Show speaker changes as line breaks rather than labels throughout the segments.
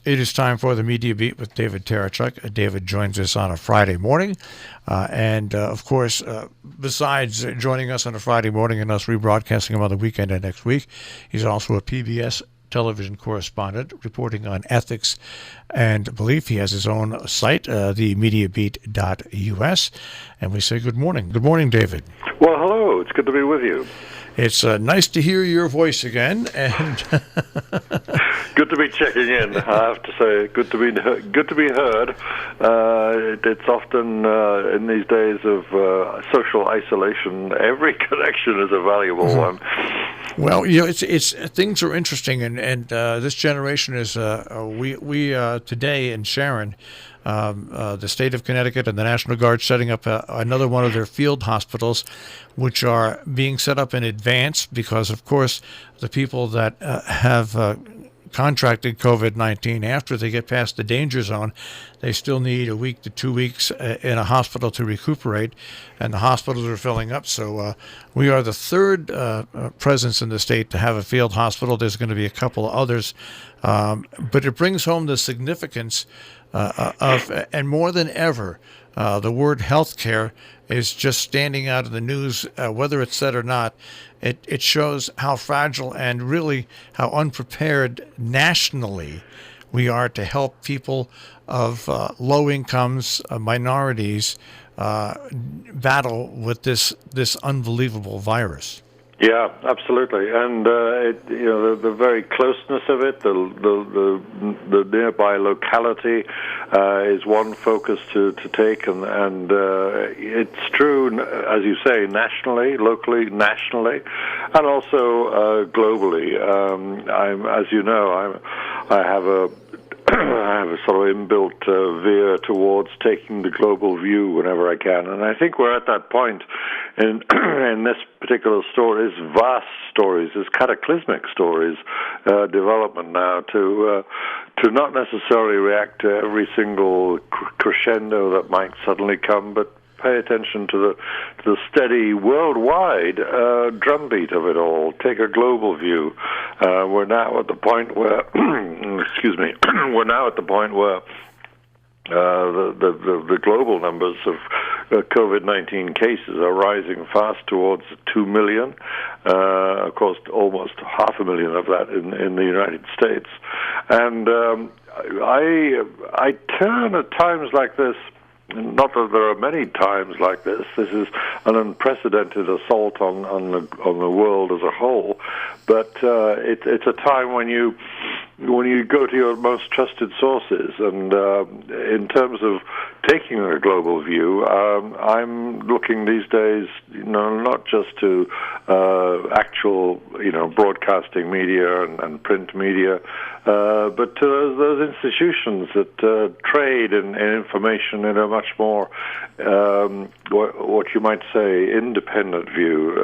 It is time for the Media Beat with David Tereshchuk. David joins us on a Friday morning. Of course, besides joining us on a Friday morning and us rebroadcasting him on the weekend and next week, he's also a PBS television correspondent reporting on ethics and belief. He has his own site, the mediabeat.us. And we say good morning. Good morning, David.
Well, hello. It's good to be with you.
It's nice to hear your voice again, and
good to be checking in. I have to say, good to be heard. It's often in these days of social isolation, every connection is a valuable one.
Well, it's things are interesting, and this generation is we today in Sharon. The state of Connecticut and the National Guard setting up another one of their field hospitals, which are being set up in advance because, of course, the people that have contracted COVID-19, after they get past the danger zone, they still need a week to 2 weeks in a hospital to recuperate, and the hospitals are filling up. So we are the third presence in the state to have a field hospital. There's going to be a couple of others, but it brings home the significance of, and more than ever, the word healthcare is just standing out in the news, whether it's said or not. It shows how fragile and really how unprepared nationally we are to help people of low incomes, minorities, battle with this unbelievable virus.
Yeah, absolutely, and the very closeness of it, the nearby locality is one focus to take, and it's true, as you say, nationally, locally, nationally, and also globally. As you know, I have a sort of inbuilt veer towards taking the global view whenever I can, and I think we're at that point in this particular story, is vast stories, is cataclysmic stories, development now to not necessarily react to every single crescendo that might suddenly come, but pay attention to the steady worldwide drumbeat of it all. Take a global view. We're now at the point where, excuse me, we're now at the point where the global numbers of COVID-19 cases are rising fast towards 2 million. Of course, almost 500,000 of that in the United States. And I turn at times like this. Not that there are many times like this. This is an unprecedented assault on the world as a whole. But it's a time when you go to your most trusted sources, and in terms of taking a global view, I'm looking these days, not just to actual, broadcasting media and print media, but to those institutions that trade in information in a much more, what you might say, independent view.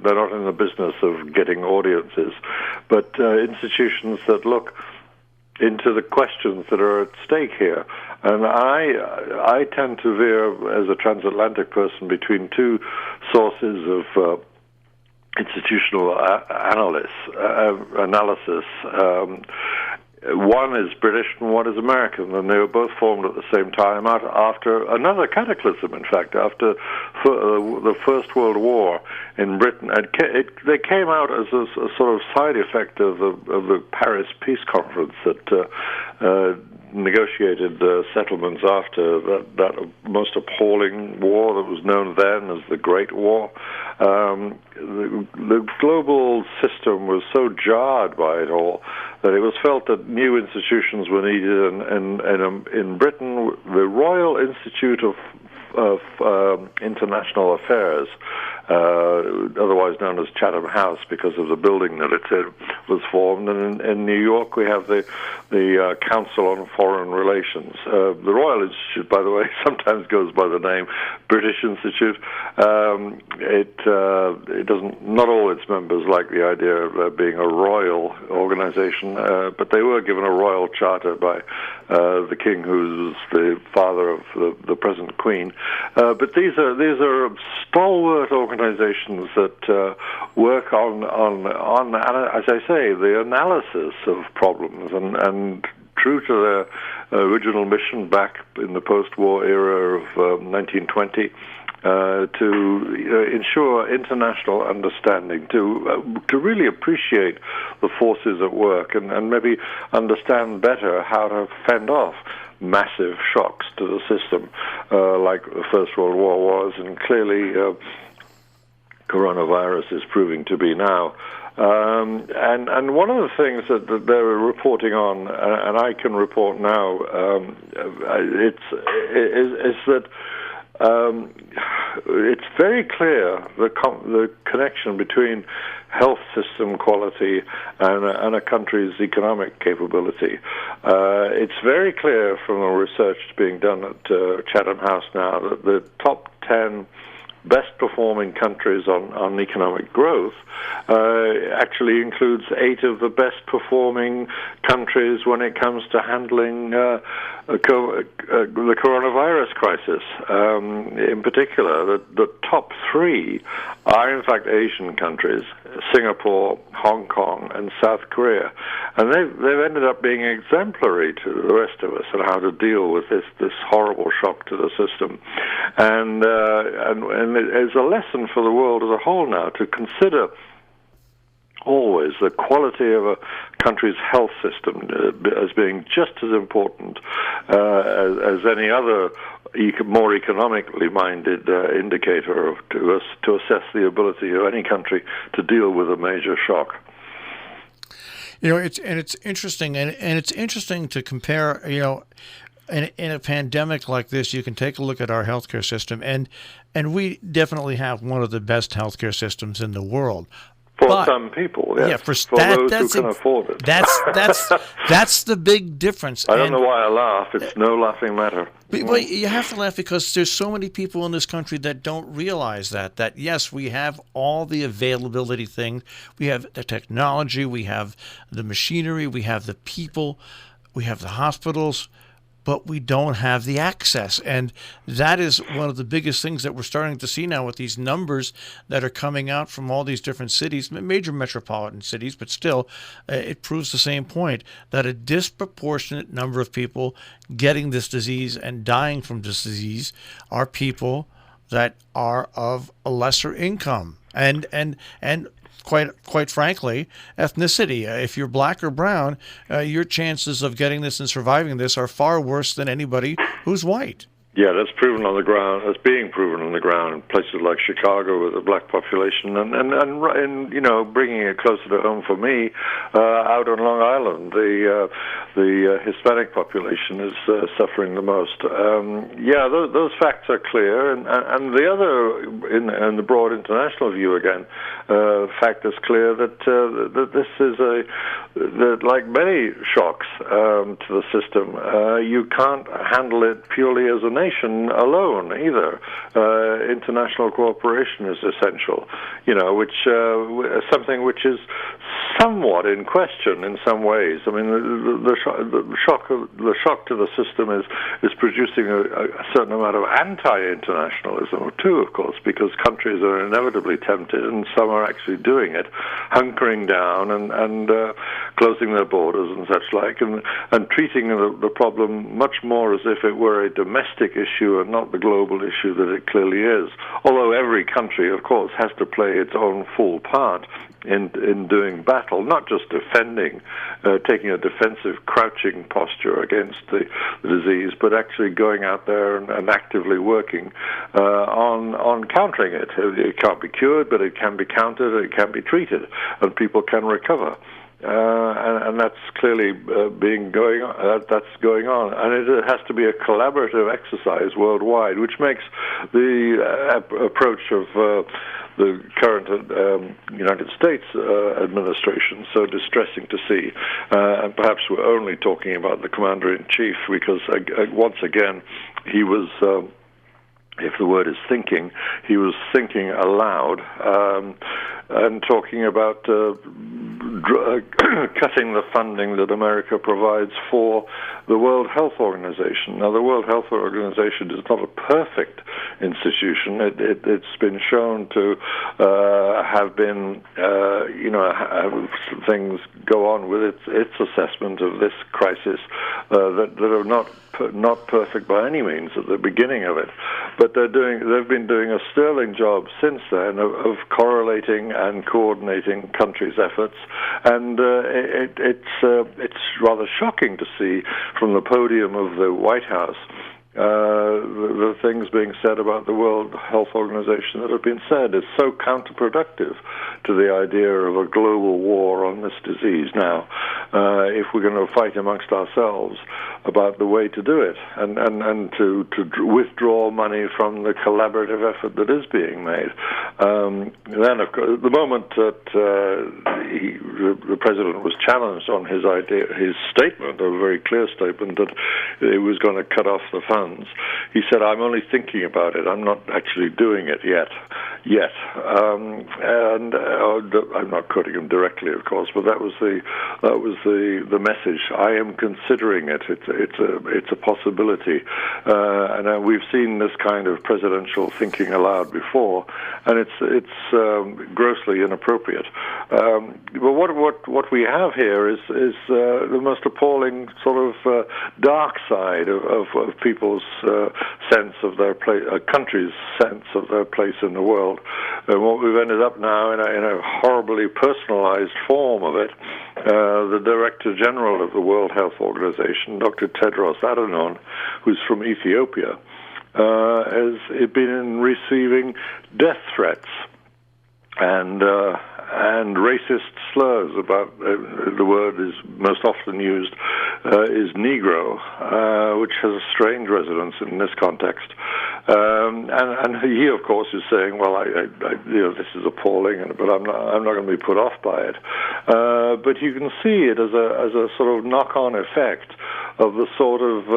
They're not in the business of getting audiences, but institutions that look into the questions that are at stake here. And I tend to veer, as a transatlantic person, between two sources of institutional analysis. One is British and one is American, and they were both formed at the same time after another cataclysm, in fact, after the First World War in Britain. They came out as a sort of side effect of the Paris Peace Conference that negotiated settlements after that most appalling war that was known then as the Great War. The global system was so jarred by it all that it was felt that new institutions were needed, and in Britain, the Royal Institute of International Affairs, otherwise known as Chatham House because of the building that it's in, was formed. And in New York, we have the Council on Foreign Relations. The Royal Institute, by the way, sometimes goes by the name British Institute. It doesn't. Not all its members like the idea of being a royal organization, but they were given a royal charter by the king, who's the father of the present queen. But these are stalwart organizations that work on, as I say, the analysis of problems and true to their original mission back in the post-war era of 1920, to ensure international understanding, to really appreciate the forces at work, and maybe understand better how to fend off massive shocks to the system, like the First World War was, and clearly coronavirus is proving to be now. And one of the things that they're reporting on, and I can report now, is that it's very clear the connection between health system quality and a country's economic capability. It's very clear from the research being done at Chatham House now that the top 10 best-performing countries on economic growth actually includes 8 of the best-performing countries when it comes to handling the coronavirus crisis. In particular, the top 3 are, in fact, Asian countries, Singapore, Hong Kong, and South Korea. And they've ended up being exemplary to the rest of us on how to deal with this horrible shock to the system. And it's a lesson for the world as a whole now to consider always the quality of a country's health system as being just as important as any other more economically minded indicator to assess the ability of any country to deal with a major shock.
It's interesting, and it's interesting to compare. In a pandemic like this, you can take a look at our healthcare system, and we definitely have one of the best healthcare systems in the world.
For some people, yes.
Yeah,
for those who can afford it.
That's the big difference.
I don't know why I laugh. It's no laughing matter.
But you have to laugh because there's so many people in this country that don't realize that yes, we have all the availability things. We have the technology, we have the machinery, we have the people, we have the hospitals, but we don't have the access. And that is one of the biggest things that we're starting to see now with these numbers that are coming out from all these different cities, major metropolitan cities, but still, it proves the same point, that a disproportionate number of people getting this disease and dying from this disease are people that are of a lesser income. And quite frankly, ethnicity. If you're black or brown, your chances of getting this and surviving this are far worse than anybody who's white.
Yeah, that's proven on the ground. That's being proven on the ground in places like Chicago with a black population, and bringing it closer to home for me, out on Long Island, the Hispanic population is suffering the most. Those facts are clear, and the other, in the broad international view again, fact is clear that this is that like many shocks to the system, you can't handle it purely as a nation alone either. International cooperation is essential, which something which is somewhat in question in some ways. I mean, the shock to the system is producing a certain amount of anti-internationalism too, of course, because countries are inevitably tempted, and some are actually doing it, hunkering down and closing their borders and such like, and treating the problem much more as if it were a domestic issue and not the global issue that it clearly is. Although every country, of course, has to play its own full part in doing battle, not just defending, taking a defensive, crouching posture against the disease, but actually going out there and actively working on countering it. It can't be cured, but it can be countered, it can be treated, and people can recover. And that's clearly going on, and it has to be a collaborative exercise worldwide, which makes the approach of the current United States administration so distressing to see. And perhaps we're only talking about the commander-in-chief, because once again he was, if the word is thinking, he was thinking aloud and talking about cutting the funding that America provides for the World Health Organization. Now, the World Health Organization is not a perfect institution. It's been shown to have been, have things go on with its assessment of this crisis that are not perfect by any means at the beginning of it, but they've been doing a sterling job since then of correlating and coordinating countries' efforts, and it's rather shocking to see from the podium of the White House the things being said about the World Health Organization that have been said is so counterproductive to the idea of a global war on this disease. Now, if we're going to fight amongst ourselves about the way to do it and to withdraw money from the collaborative effort that is being made, then of course, the moment that the president was challenged on his statement, a very clear statement that he was going to cut off the funds, he said, "I'm only thinking about it. I'm not actually doing it yet." And I'm not quoting him directly, of course, but that was the message. I am considering it. It's a possibility, and we've seen this kind of presidential thinking aloud before, and it's grossly inappropriate. But what we have here is the most appalling sort of dark side of people's sense of their place, a country's sense of their place in the world. And what we've ended up now in a horribly personalized form of it, the Director General of the World Health Organization, Dr. Tedros Adhanom, who's from Ethiopia, has been receiving death threats and racist slurs about the word is most often used is Negro, which has a strange resonance in this context. And he, of course, is saying, "Well, this is appalling, but I'm not going to be put off by it." But you can see it as a sort of knock-on effect of the sort of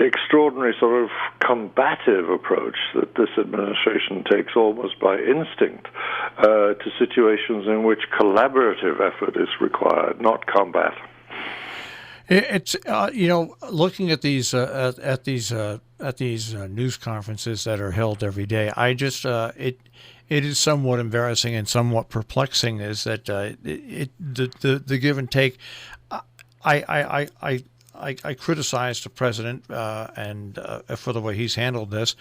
extraordinary sort of combative approach that this administration takes almost by instinct to situations in which collaborative effort is required, not combat.
It's looking at these news conferences that are held every day, I just it is somewhat embarrassing and somewhat perplexing. Is that the give and take? I criticize the president and for the way he's handled this,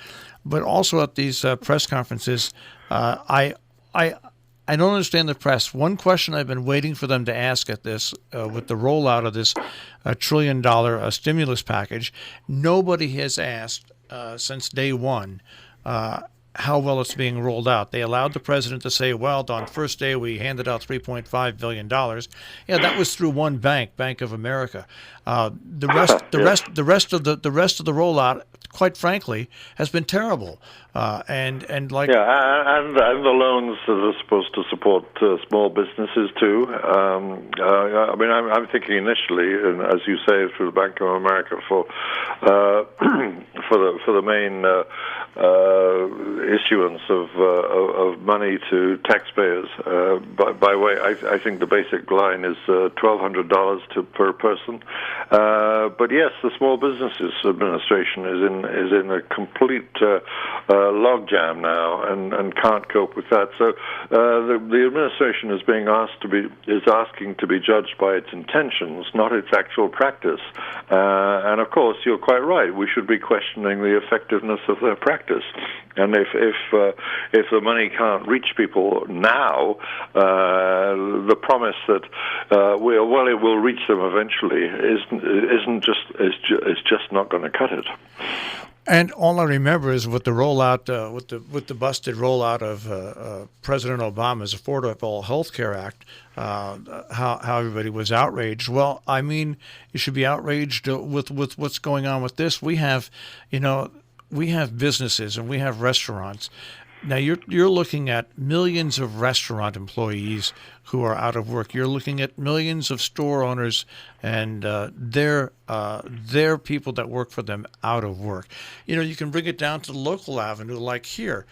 but also at these press conferences, I don't understand the press. One question I've been waiting for them to ask at this, with the rollout of this $1 trillion stimulus package, nobody has asked since day one how well it's being rolled out. They allowed the president to say, "Well, on first day we handed out $3.5 billion." Yeah, that was through one bank, Bank of America. The rest of the rollout, quite frankly, has been terrible. And the loans that are supposed to support small businesses too. I'm thinking initially, and as you say, through the Bank of America for the main issuance of money to taxpayers. By way, I think the basic line is $1,200 per person. But yes, the Small Businesses Administration is in a complete logjam now and can't cope with that. So the administration is asking to be judged by its intentions, not its actual practice. And of course, you're quite right. We should be questioning the effectiveness of their practice. And if the money can't reach people now, the promise that it will reach them eventually is just not going to cut it. And all I remember is with the rollout, with the busted rollout of President Obama's Affordable Health Care Act, how everybody was outraged. Well, I mean, you should be outraged with what's going on with this. We have businesses and we have restaurants. Now you're looking at millions of restaurant employees who are out of work. You're looking at millions of store owners and their people that work for them out of work. You can bring it down to the local avenue, like here.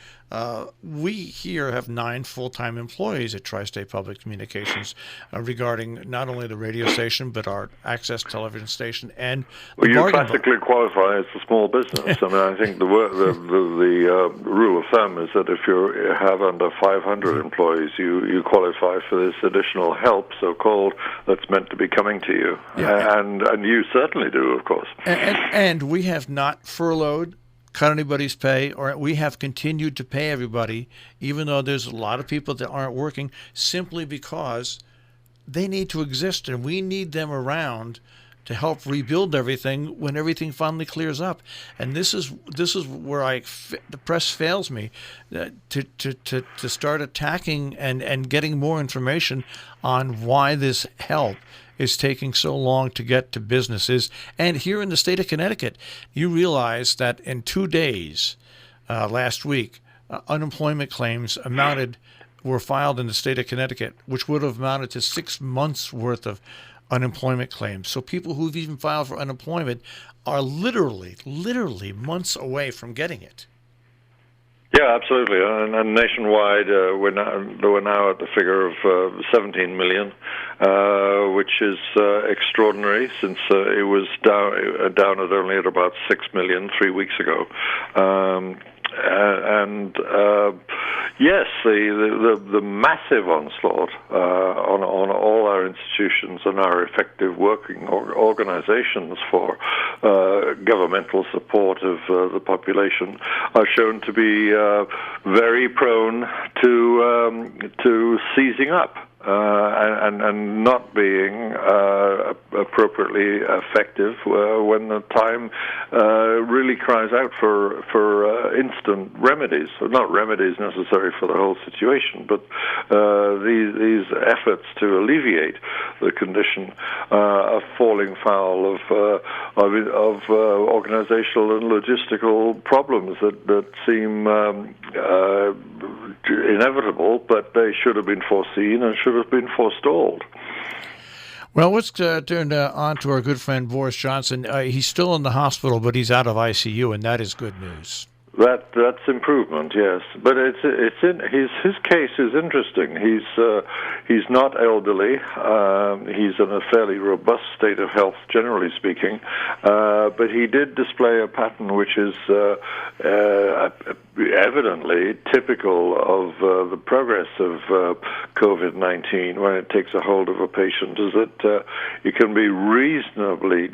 We here have 9 full-time employees at Tri-State Public Communications regarding not only the radio station but our access television station and
well, you classically qualify as a small business. I mean, I think the rule of thumb is that if you have under 500 employees, you qualify for this additional help, so-called, that's meant to be coming to you. Yeah. And you certainly do, of course.
And we have not furloughed, cut anybody's pay, or we have continued to pay everybody, even though there's a lot of people that aren't working, simply because they need to exist, and we need them around to help rebuild everything when everything finally clears up. And this is where the press fails me to start attacking and getting more information on why this help is taking so long to get to businesses. And here in the state of Connecticut, you realize that in 2 days last week, unemployment claims were filed in the state of Connecticut, which would have amounted to 6 months worth of unemployment claims. So people who've even filed for unemployment are literally months away from getting it.
Yeah, absolutely. And nationwide, we're now at the figure of 17 million, which is extraordinary since it was down at only at about 6 million 3 weeks ago. Yes, the massive onslaught on all our institutions and our effective working organizations for governmental support of the population are shown to be very prone to seizing up. And not being appropriately effective when the time really cries out for instant remedies. Not remedies necessary for the whole situation, but these efforts to alleviate the condition are falling foul of organizational and logistical problems that seem inevitable, but they should have been foreseen and should have been forestalled.
Well, let's turn on to our good friend Boris Johnson. He's still in the hospital, but he's out of ICU, and that is good news.
That's improvement, yes. But his case is interesting. He's not elderly. He's in a fairly robust state of health, generally speaking. But he did display a pattern which is evidently typical of the progress of COVID-19 when it takes a hold of a patient. Is that it can be reasonably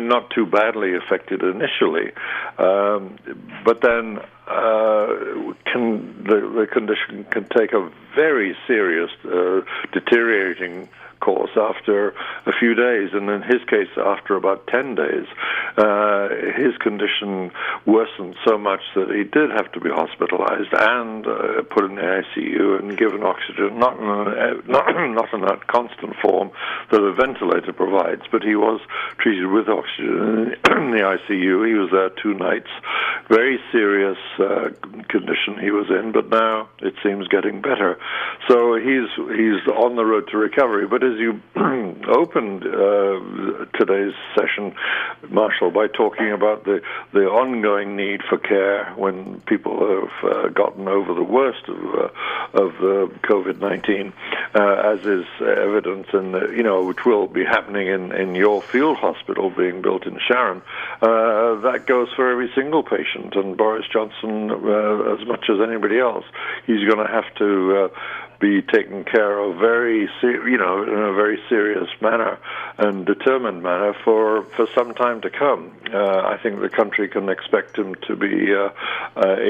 not too badly affected initially, but then the condition can take a very serious deteriorating course after a few days, and in his case, after about 10 days, his condition worsened so much that he did have to be hospitalized and put in the ICU and given oxygen, not in that constant form that a ventilator provides, but he was treated with oxygen in the ICU. He was there 2 nights. Very serious condition he was in, but now it seems getting better. So he's on the road to recovery. But as you opened today's session, Marshall, by talking about the ongoing need for care when people have gotten over the worst of COVID-19, as is evident in which will be happening in your field hospital being built in Sharon, that goes for every single patient. And Boris Johnson, as much as anybody else, he's going to have to be taken care of in a very serious manner and determined manner for some time to come. I think the country can expect him to be a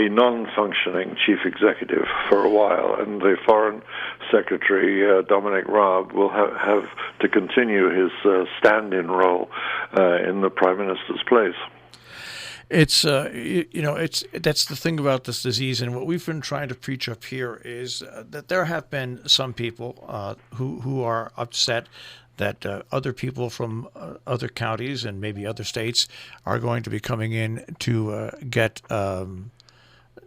non-functioning chief executive for a while, and the Foreign Secretary, Dominic Raab, will have to continue his stand-in role in the Prime Minister's place.
It's that's the thing about this disease, and what we've been trying to preach up here is that there have been some people who are upset that other people from other counties and maybe other states are going to be coming in to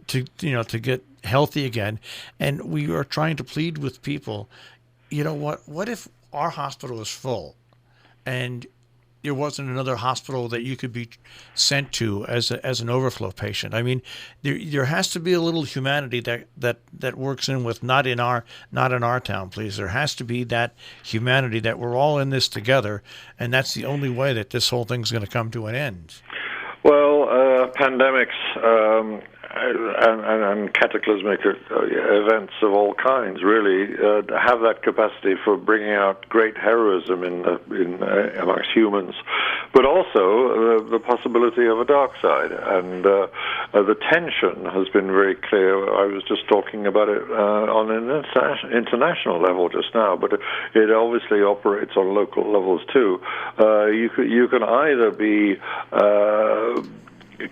to get healthy again. And we are trying to plead with people, what if our hospital is full and there wasn't another hospital that you could be sent to as an overflow patient? I mean, there has to be a little humanity that works in with not in our town, please. There has to be that humanity that we're all in this together, and that's the only way that this whole thing's going to come to an end.
Well, pandemics and cataclysmic events of all kinds really have that capacity for bringing out great heroism amongst humans, but also the possibility of a dark side. And the tension has been very clear. I was just talking about it on an international level just now, but it obviously operates on local levels too. You can either be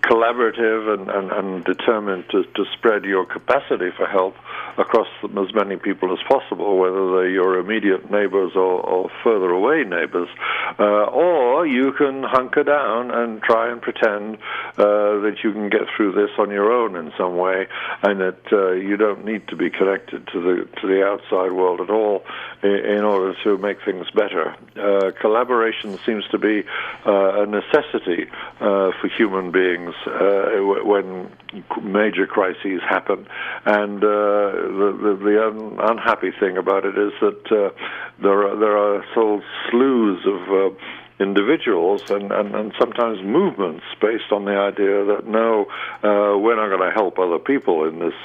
collaborative and determined to spread your capacity for help across as many people as possible, whether they're your immediate neighbors or further away neighbors, or you can hunker down and try and pretend that you can get through this on your own in some way, and that you don't need to be connected to the outside world at all in order to make things better. Collaboration seems to be a necessity for human beings when major crises happen, and the unhappy thing about it is that there are whole slews of individuals and sometimes movements based on the idea that no, we're not going to help other people in this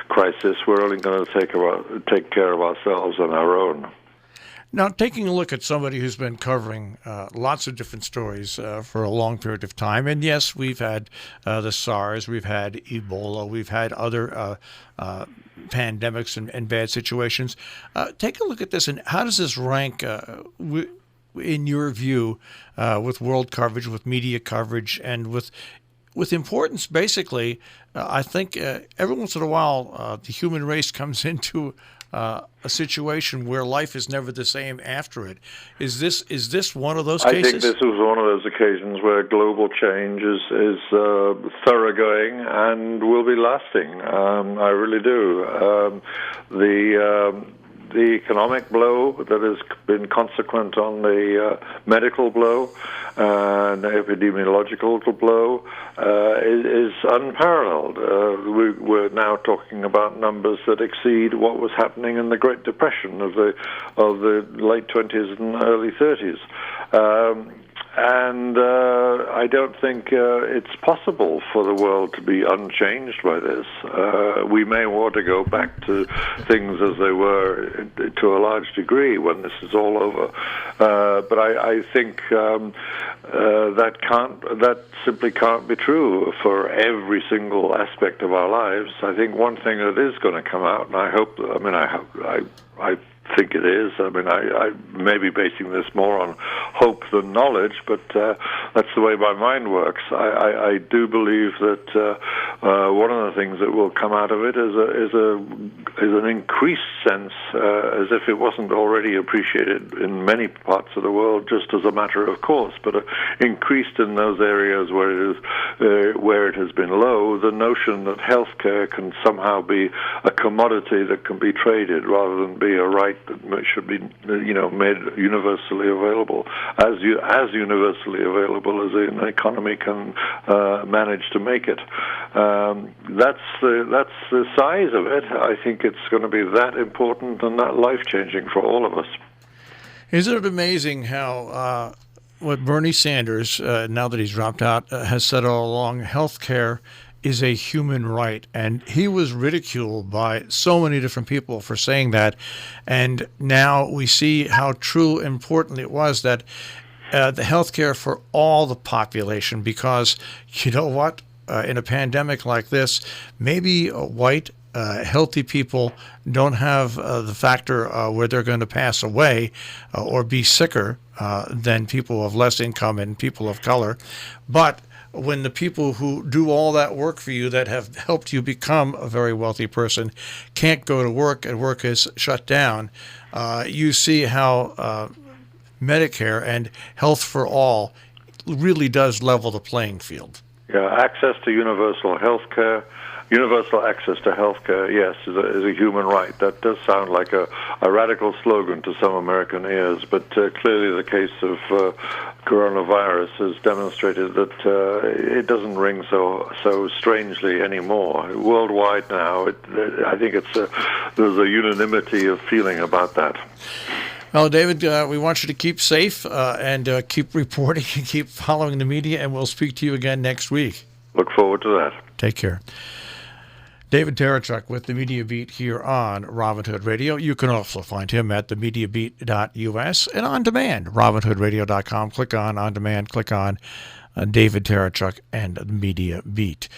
crisis. We're only going to take care of ourselves and our own.
Now, taking a look at somebody who's been covering lots of different stories for a long period of time, and yes, we've had the SARS, we've had Ebola, we've had other pandemics and bad situations. Take a look at this, and how does this rank, in your view, with world coverage, with media coverage, and with importance? Basically, I think every once in a while the human race comes into a situation where life is never the same after it. Is this one of those cases?
I think this was one of those occasions where global change is thoroughgoing and will be lasting. I really do. The economic blow that has been consequent on the medical blow and the epidemiological blow is unparalleled. We're now talking about numbers that exceed what was happening in the Great Depression of the late 20s and early 30s. And I don't think it's possible for the world to be unchanged by this. We may want to go back to things as they were to a large degree when this is all over. But I think that simply can't be true for every single aspect of our lives. I think one thing that is going to come out, and I think it is. I mean, I may be basing this more on hope than knowledge, but that's the way my mind works. I do believe that one of the things that will come out of it is an increased sense, as if it wasn't already appreciated in many parts of the world, just as a matter of course, but increased in those areas where it has been low, the notion that healthcare can somehow be a commodity that can be traded rather than be a right that should be, made universally available, as universally available as an economy can manage to make it. That's the size of it. I think it's going to be that important and that life-changing for all of us.
Isn't it amazing how what Bernie Sanders, now that he's dropped out, has said all along, health care is a human right, and he was ridiculed by so many different people for saying that, and now we see how true and important it was that the health care for all the population, because you know what, in a pandemic like this, maybe white healthy people don't have the factor where they're going to pass away or be sicker than people of less income and people of color, but when the people who do all that work for you that have helped you become a very wealthy person can't go to work and work is shut down, you see how Medicare and health for all really does level the playing field.
Yeah, access to universal health care, universal access to healthcare, yes, is a human right. That does sound like a radical slogan to some American ears, but clearly the case of coronavirus has demonstrated that it doesn't ring so strangely anymore. Worldwide now, I think there's a unanimity of feeling about that.
Well, David, we want you to keep safe and keep reporting and keep following the media, and we'll speak to you again next week.
Look forward to that.
Take care. David Tereshchuk with the Media Beat here on Robin Hood Radio. You can also find him at themediabeat.us and on demand, robinhoodradio.com. Click on demand, click on David Tereshchuk and the Media Beat.